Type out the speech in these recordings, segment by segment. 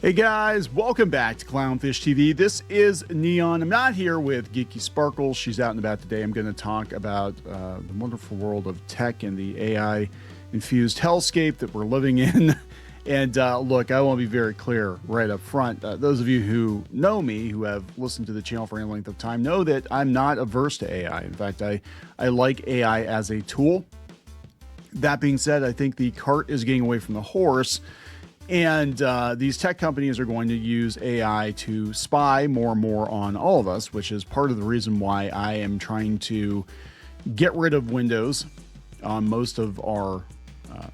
Hey guys, welcome back to CLOWNFISH TV. This is Kneon. I'm not here with Geeky Sparkles. She's out and about today. I'm going to talk about the wonderful world of tech and the AI infused hellscape that we're living in. And look, I want to be very clear right up front. Those of you who know me, who have listened to the channel for any length of time, know that I'm not averse to AI. In fact, I like AI as a tool. That being said, I think the cart is getting away from the horse. And these tech companies are going to use AI to spy more and more on all of us, which is part of the reason why I am trying to get rid of Windows on most of our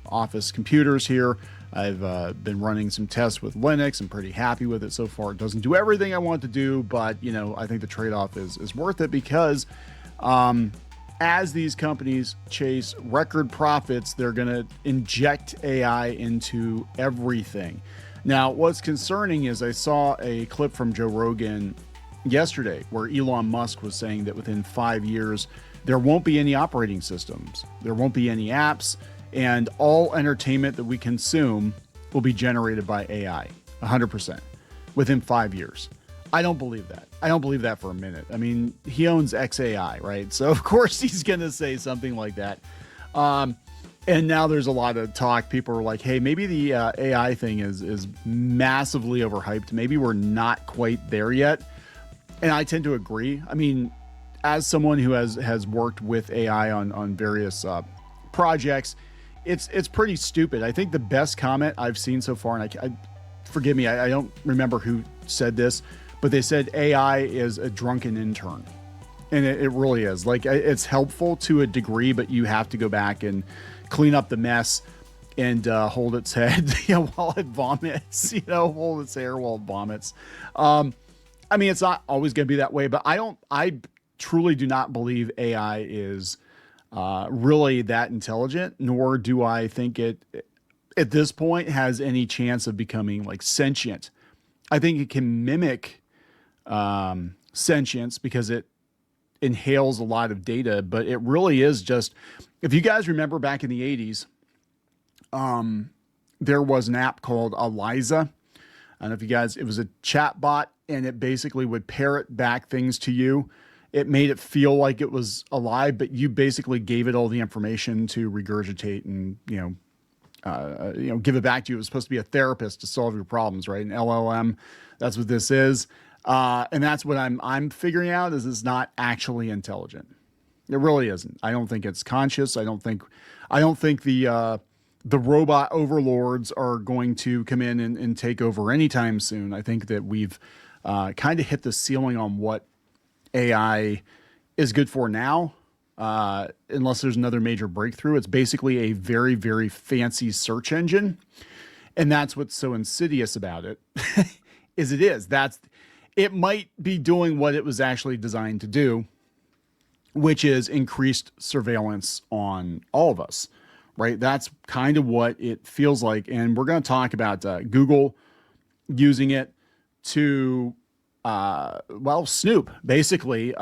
office computers here. I've been running some tests with Linux. I'm pretty happy with it so far. It doesn't do everything I want to do, but you know, I think the trade-off is worth it because as these companies chase record profits, they're going to inject AI into everything. Now, what's concerning is I saw a clip from Joe Rogan yesterday where Elon Musk was saying that within 5 years, there won't be any operating systems, there won't be any apps, and all entertainment that we consume will be generated by AI, 100%, within 5 years. I don't believe that. I don't believe that for a minute. I mean, he owns XAI, right? So of course he's going to say something like that. And now there's a lot of talk. People are like, hey, maybe the AI thing is massively overhyped. Maybe we're not quite there yet. And I tend to agree. I mean, as someone who has worked with AI on various projects, it's pretty stupid. I think the best comment I've seen so far, and I forgive me, I don't remember who said this, but they said AI is a drunken intern. And it really is. Like, it's helpful to a degree, but you have to go back and clean up the mess and hold its head while it vomits, hold its hair while it vomits. I mean, it's not always going to be that way, but I truly do not believe AI is really that intelligent, nor do I think it at this point has any chance of becoming like sentient. I think it can mimic sentience because it inhales a lot of data, but it really is just, if you guys remember back in the 80s, there was an app called Eliza. I don't know if you guys, it was a chat bot and it basically would parrot back things to you. It made it feel like it was alive, but you basically gave it all the information to regurgitate and, give it back to you. It was supposed to be a therapist to solve your problems, right? An LLM, that's what this is. And that's what I'm figuring out is it's not actually intelligent. It really isn't. I don't think it's conscious. I don't think the robot overlords are going to come in and take over anytime soon. I think that we've kind of hit the ceiling on what AI is good for now. Unless there's another major breakthrough. It's basically a very, very fancy search engine. And that's what's so insidious about it it might be doing what it was actually designed to do, which is increased surveillance on all of us, right? That's kind of what it feels like. And we're going to talk about Google using it to, snoop, basically.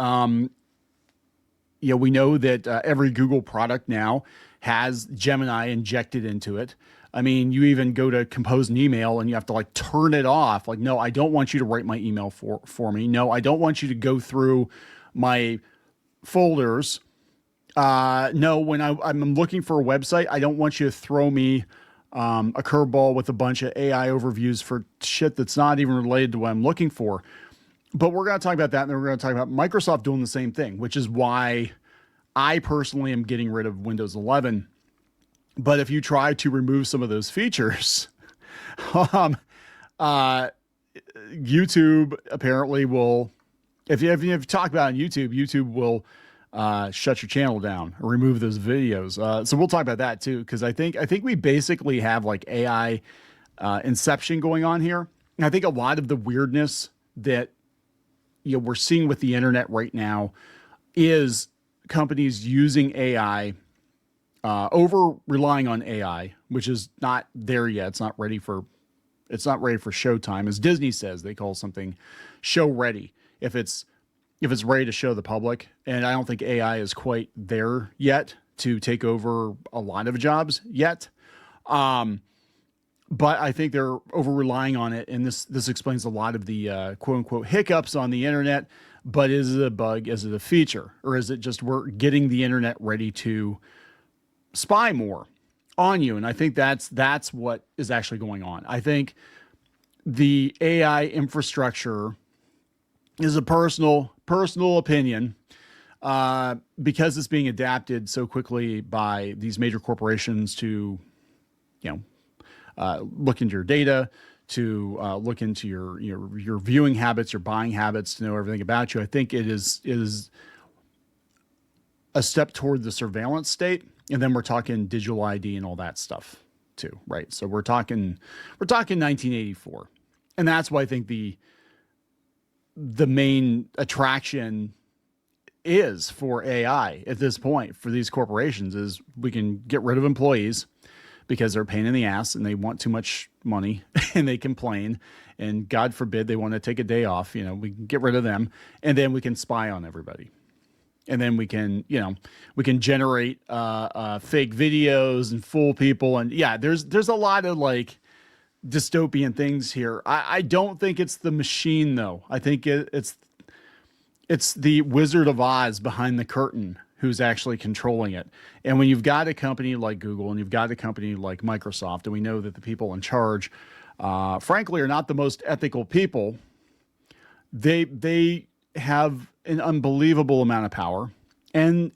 We know that every Google product now has Gemini injected into it. I mean, you even go to compose an email and you have to like turn it off. Like, no, I don't want you to write my email for me. No, I don't want you to go through my folders. No, when I'm looking for a website, I don't want you to throw me a curveball with a bunch of AI overviews for shit that's not even related to what I'm looking for. But we're going to talk about that, and then we're going to talk about Microsoft doing the same thing, which is why I personally am getting rid of Windows 11. But if you try to remove some of those features, YouTube apparently will, if you talk about it on YouTube will shut your channel down or remove those videos. So we'll talk about that too, because I think we basically have like AI inception going on here. And I think a lot of the weirdness that we're seeing with the internet right now is companies using AI, over relying on AI, which is not there yet. It's not ready for showtime. As Disney says, they call something show ready if it's ready to show the public. And I don't think AI is quite there yet to take over a lot of jobs yet. but I think they're over relying on it, and this explains a lot of the quote unquote hiccups on the internet. But is it a bug? Is it a feature, or is it just we're getting the internet ready to spy more on you? And I think that's what is actually going on. I think the AI infrastructure is a personal opinion, because it's being adapted so quickly by these major corporations to, look into your data, to look into your viewing habits, your buying habits, to know everything about you. I think it is a step toward the surveillance state, and then we're talking digital ID and all that stuff too, right? So we're talking 1984, and that's why I think the main attraction is for AI at this point for these corporations is we can get rid of employees because they're a pain in the ass and they want too much money and they complain, and God forbid they want to take a day off. We can get rid of them, and then we can spy on everybody. And then we can generate fake videos and fool people. And yeah, there's a lot of like dystopian things here. I don't think it's the machine though. I think it's the Wizard of Oz behind the curtain who's actually controlling it. And when you've got a company like Google and you've got a company like Microsoft, and we know that the people in charge, frankly, are not the most ethical people, they have an unbelievable amount of power. And,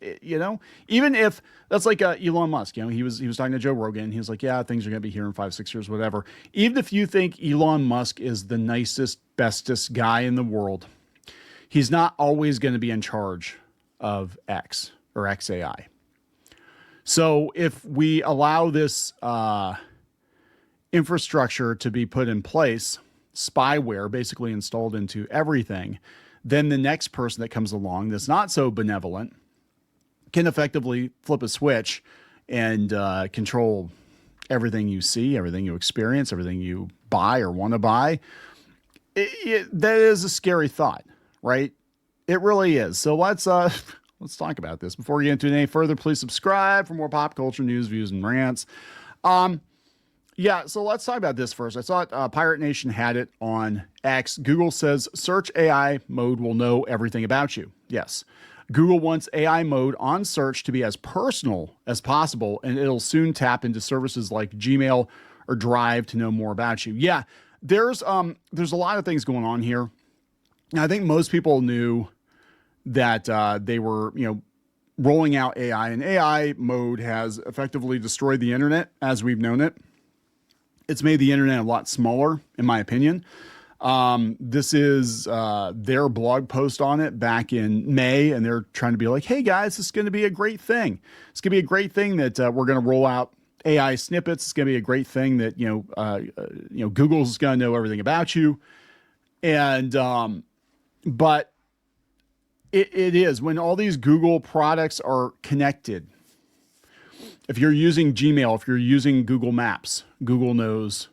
even if that's like Elon Musk, he was talking to Joe Rogan. He was like, yeah, things are going to be here in 5-6 years, whatever. Even if you think Elon Musk is the nicest, bestest guy in the world, he's not always going to be in charge of X or XAI. So if we allow this infrastructure to be put in place, spyware basically installed into everything, then the next person that comes along that's not so benevolent can effectively flip a switch and control everything you see, everything you experience, everything you buy or want to buy. That is a scary thought, right? It really is. So let's talk about this. Before we get into it any further, please subscribe for more pop culture news, views, and rants. Yeah, so let's talk about this first. I saw it, Pirate Nation had it on X. Google says search AI mode will know everything about you. Yes. Google wants AI mode on search to be as personal as possible, and it'll soon tap into services like Gmail or Drive to know more about you. Yeah, there's a lot of things going on here. I think most people knew that they were, rolling out AI, and AI mode has effectively destroyed the internet as we've known it. It's made the internet a lot smaller, in my opinion. This is their blog post on it back in May, and they're trying to be like, hey guys, this is going to be a great thing. It's going to be a great thing that we're going to roll out AI snippets. It's going to be a great thing that, Google's going to know everything about you. And, but it is when all these Google products are connected. If you're using Gmail, if you're using Google Maps, Google knows,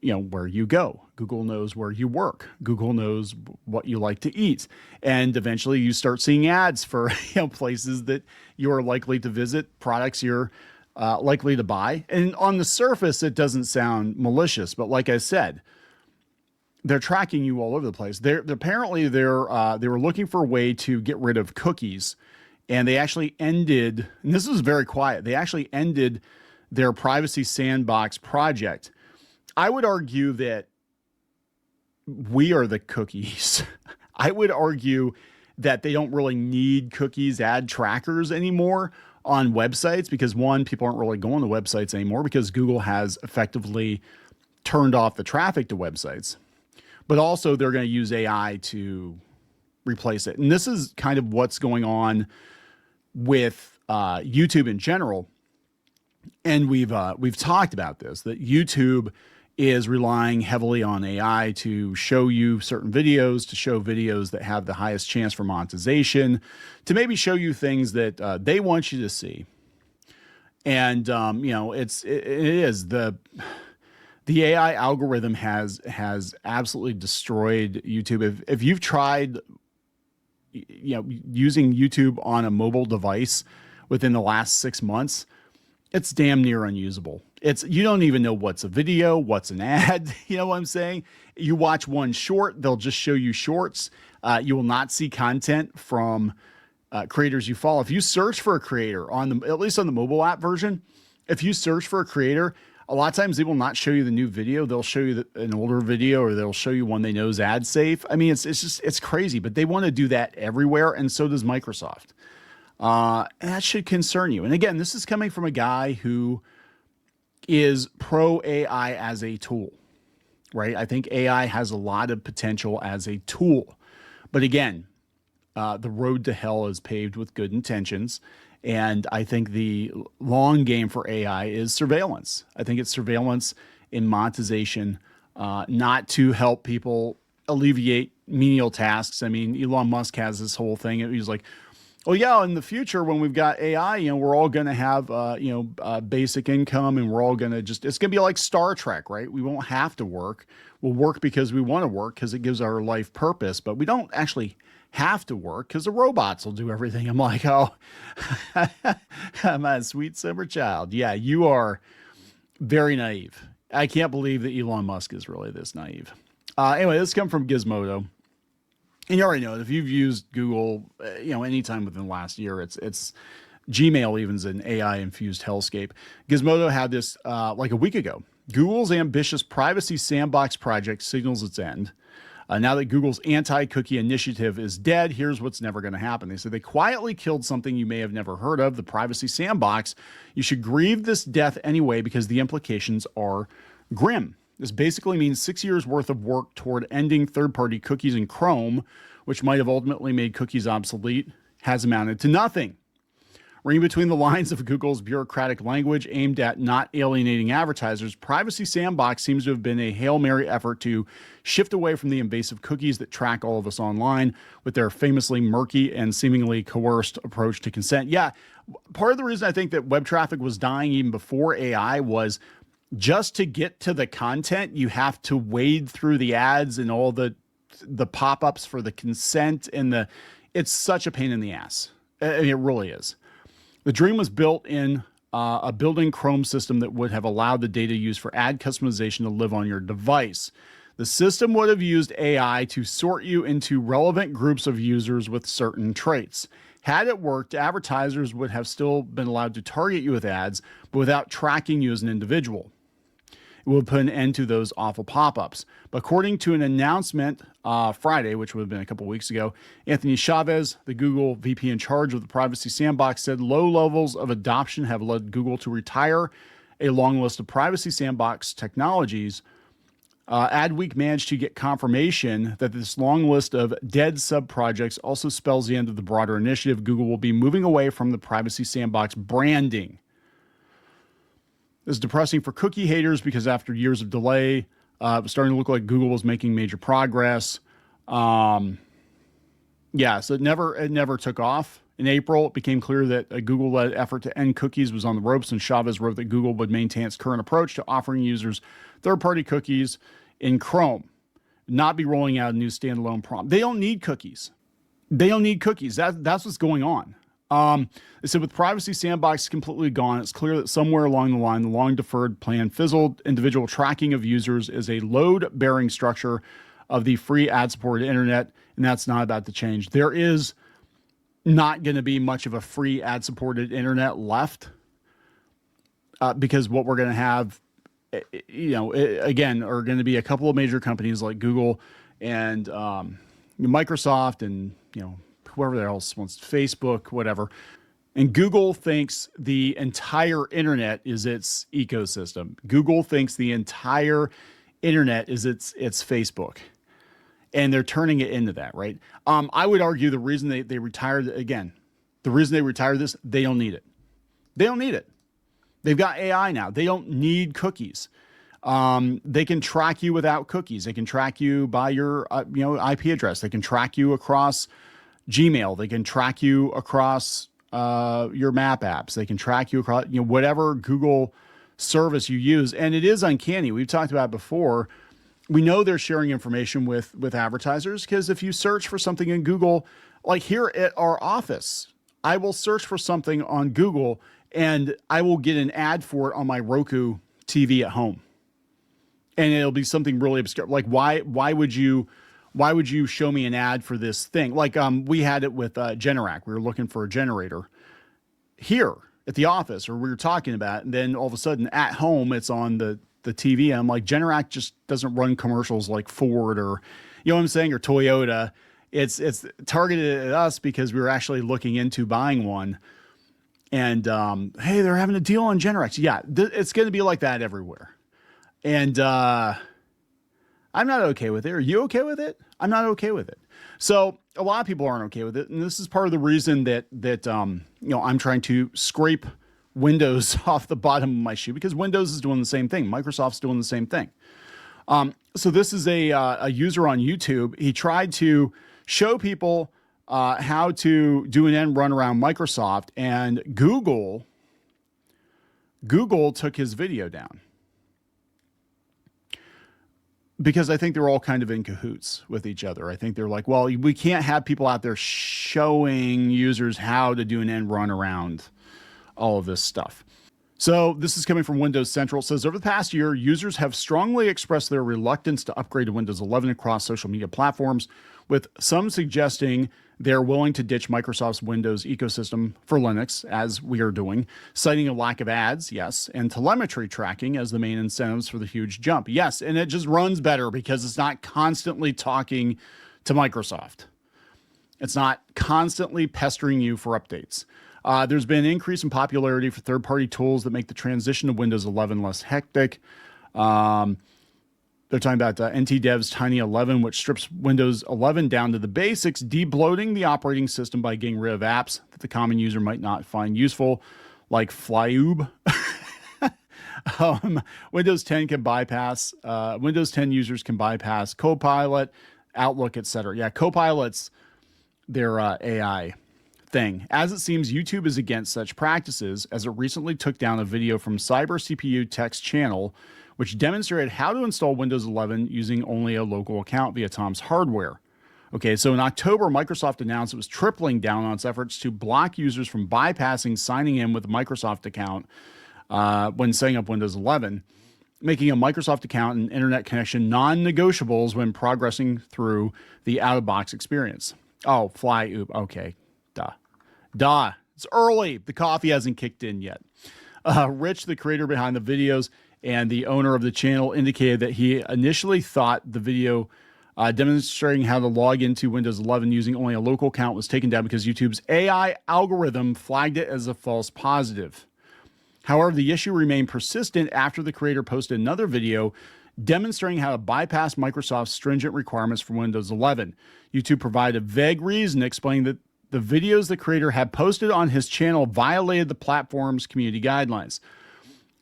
where you go. Google knows where you work. Google knows what you like to eat. And eventually you start seeing ads for places that you're likely to visit, products you're likely to buy. And on the surface, it doesn't sound malicious. But like I said, they're tracking you all over the place. They were looking for a way to get rid of cookies. And they actually ended, and this was very quiet, they actually ended their privacy sandbox project. I would argue that we are the cookies. I would argue that they don't really need cookies, ad trackers anymore on websites because, one, people aren't really going to websites anymore because Google has effectively turned off the traffic to websites. But also they're going to use AI to replace it. And this is kind of what's going on with YouTube in general. And we've talked about this, that YouTube is relying heavily on AI to show you certain videos, to show videos that have the highest chance for monetization, to maybe show you things that they want you to see. And it is the AI algorithm has absolutely destroyed YouTube. If you've tried using YouTube on a mobile device within the last 6 months, it's damn near unusable. You don't even know what's a video, what's an ad. You know what I'm saying? You watch one short, they'll just show you shorts. You will not see content from creators you follow. If you search for a creator at least on the mobile app version, if you search for a creator, a lot of times they will not show you the new video. They'll show you an older video, or they'll show you one they know is ad safe. I mean, it's crazy, but they want to do that everywhere. And so does Microsoft. And that should concern you. And again, this is coming from a guy who is pro AI as a tool, right? I think AI has a lot of potential as a tool, but again, the road to hell is paved with good intentions. And I think the long game for AI is surveillance. I think it's surveillance in monetization, not to help people alleviate menial tasks. I mean, Elon Musk has this whole thing. He's like, oh yeah, in the future when we've got AI, we're all going to have, basic income, and we're all going to it's going to be like Star Trek, right? We won't have to work. We'll work because we want to work, because it gives our life purpose, but we don't actually have to work because the robots will do everything. I'm like, oh, my sweet summer child. Yeah, you are very naive. I can't believe that Elon Musk is really this naive. Anyway, this comes from Gizmodo. And you already know it. If you've used Google, anytime within the last year, it's Gmail even's an AI infused hellscape. Gizmodo had this like a week ago. Google's ambitious privacy sandbox project signals its end. Now that Google's anti-cookie initiative is dead, here's what's never going to happen. They said they quietly killed something you may have never heard of, the privacy sandbox. You should grieve this death anyway because the implications are grim. This basically means 6 years worth of work toward ending third-party cookies in Chrome, which might have ultimately made cookies obsolete, has amounted to nothing. Reading between the lines of Google's bureaucratic language aimed at not alienating advertisers, Privacy Sandbox seems to have been a Hail Mary effort to shift away from the invasive cookies that track all of us online with their famously murky and seemingly coerced approach to consent. Yeah, part of the reason I think that web traffic was dying even before AI was just to get to the content, you have to wade through the ads and all the pop-ups for the consent, and it's such a pain in the ass. I mean, it really is. The dream was built in a built-in Chrome system that would have allowed the data used for ad customization to live on your device. The system would have used AI to sort you into relevant groups of users with certain traits. Had it worked, advertisers would have still been allowed to target you with ads, but without tracking you as an individual. It would put an end to those awful pop-ups. But according to an announcement Friday, which would have been a couple weeks ago, Anthony Chavez, the Google VP in charge of the Privacy Sandbox, said low levels of adoption have led Google to retire a long list of Privacy Sandbox technologies. Adweek managed to get confirmation that this long list of dead sub-projects also spells the end of the broader initiative. Google will be moving away from the Privacy Sandbox branding. This is depressing for cookie haters because after years of delay, it was starting to look like Google was making major progress. So it never took off. In April, it became clear that a Google-led effort to end cookies was on the ropes, and Chavez wrote that Google would maintain its current approach to offering users third-party cookies in Chrome, not be rolling out a new standalone prompt. They don't need cookies. That's what's going on. They said with Privacy Sandbox completely gone, it's clear that somewhere along the line, the long-deferred plan fizzled. Individual tracking of users is a load-bearing structure of the free ad-supported internet, and that's not about to change. There is not going to be much of a free ad-supported internet left because what we're going to have, again, are going to be a couple of major companies like Google and Microsoft and, whoever else wants, Facebook, whatever. And Google thinks the entire internet is its ecosystem. Google thinks the entire internet is its Facebook. And they're turning it into that, right? I would argue the reason they retired, again, the reason they retired this, they don't need it. They don't need it. They've got AI now. They don't need cookies. They can track you without cookies. They can track you by your IP address. They can track you across Gmail. They can track you across your map apps. They can track you across whatever Google service you use. And it is uncanny. We've talked about it before. We know they're sharing information with advertisers because if you search for something in Google, like here at our office, I will search for something on Google and I will get an ad for it on my Roku TV at home. And it'll be something really obscure. Like, why would you show me an ad for this thing? Like, we had it with Generac. We were looking for a generator here at the office, or we were talking about it, and then all of a sudden at home, it's on the TV. I'm like, Generac just doesn't run commercials like Ford or, you know what I'm saying, or Toyota. It's targeted at us because we were actually looking into buying one. And, hey, they're having a deal on Generac. Yeah, it's going to be like that everywhere. And I'm not okay with it. Are you okay with it? I'm not okay with it. So a lot of people aren't okay with it. And this is part of the reason that I'm trying to scrape Windows off the bottom of my shoe, because Windows is doing the same thing. Microsoft's doing the same thing. So this is a user on YouTube. He tried to show people how to do an end run around Microsoft, and Google took his video down because I think they're all kind of in cahoots with each other. I think they're like, well, we can't have people out there showing users how to do an end run around all of this stuff. So this is coming from Windows Central. It says, over the past year, users have strongly expressed their reluctance to upgrade to Windows 11 across social media platforms, with some suggesting they're willing to ditch Microsoft's Windows ecosystem for Linux, as we are doing, citing a lack of ads, yes, and telemetry tracking as the main incentives for the huge jump. Yes, and it just runs better because it's not constantly talking to Microsoft. It's not constantly pestering you for updates. There's been an increase in popularity for third-party tools that make the transition to Windows 11 less hectic. They're talking about NT-Dev's Tiny 11, which strips Windows 11 down to the basics, debloating the operating system by getting rid of apps that the common user might not find useful, like Flyoob. Windows 10 can bypass, Windows 10 users can bypass Copilot, Outlook, etc. Yeah, Copilot's their AI thing. As it seems, YouTube is against such practices, as it recently took down a video from Cyber CPU Tech's channel, which demonstrated how to install Windows 11 using only a local account via Tom's hardware. Okay, so in October, Microsoft announced it was tripling down on its efforts to block users from bypassing signing in with a Microsoft account when setting up Windows 11, making a Microsoft account and internet connection non-negotiables when progressing through the out-of-box experience. Oh, Flyoob. Okay, duh. It's early. The coffee hasn't kicked in yet. Rich, the creator behind the videos and the owner of the channel, indicated that he initially thought the video demonstrating how to log into Windows 11 using only a local account was taken down because YouTube's AI algorithm flagged it as a false positive. However, the issue remained persistent after the creator posted another video demonstrating how to bypass Microsoft's stringent requirements for Windows 11. YouTube provided a vague reason explaining that the videos the creator had posted on his channel violated the platform's community guidelines.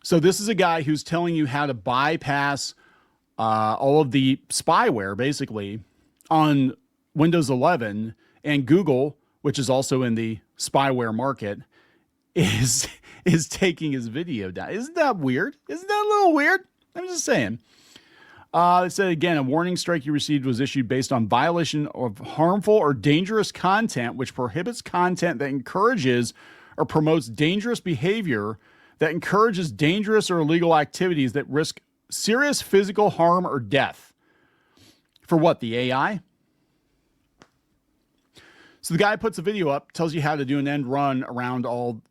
So this is a guy who's telling you how to bypass all of the spyware, basically, on Windows 11, and Google, which is also in the spyware market, is taking his video down. Isn't that weird? Isn't that a little weird? I'm just saying. It said, again, a warning strike you received was issued based on violation of harmful or dangerous content, which prohibits content that encourages or promotes dangerous behavior, that encourages dangerous or illegal activities that risk serious physical harm or death. For what, the AI? So the guy puts a video up, tells you how to do an end run around all,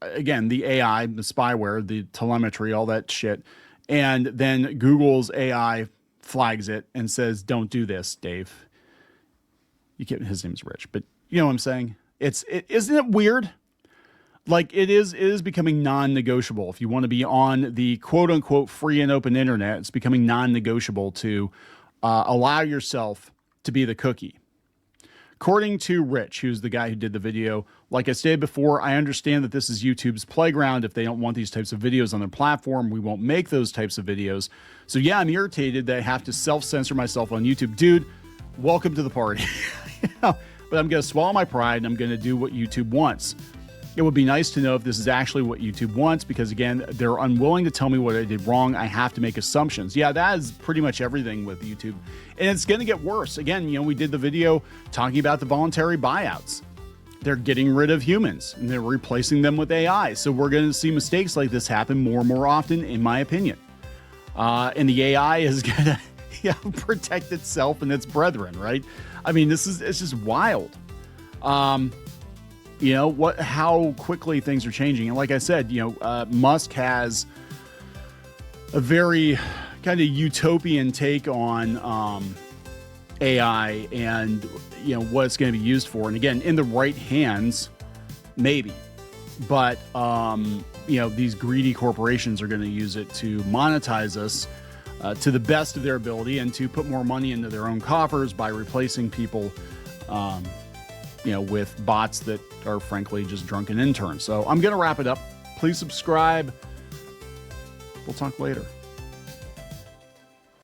again, the AI, the spyware, the telemetry, all that shit. And then Google's AI flags it and says, don't do this, Dave. His name's Rich, but you know what I'm saying? Isn't it weird? Like, it is becoming non-negotiable. If you want to be on the quote-unquote free and open internet, it's becoming non-negotiable to allow yourself to be the cookie. According to Rich, who's the guy who did the video, like I stated before, I understand that this is YouTube's playground. If they don't want these types of videos on their platform, we won't make those types of videos. So yeah, I'm irritated that I have to self-censor myself on YouTube. Dude, welcome to the party. But I'm going to swallow my pride and I'm going to do what YouTube wants. It would be nice to know if this is actually what YouTube wants, because again, they're unwilling to tell me what I did wrong. I have to make assumptions. Yeah, that is pretty much everything with YouTube. And it's going to get worse. Again, we did the video talking about the voluntary buyouts. they're getting rid of humans and they're replacing them with AI. So we're going to see mistakes like this happen more and more often, in my opinion. And the AI is going to protect itself and its brethren, right? I mean, it's just wild. How quickly things are changing. And like I said, Musk has a very kind of utopian take on AI and what it's going to be used for. And again, in the right hands, maybe, but these greedy corporations are going to use it to monetize us to the best of their ability and to put more money into their own coffers by replacing people with bots that are frankly just drunken interns. So I'm going to wrap it up. Please subscribe. We'll talk later.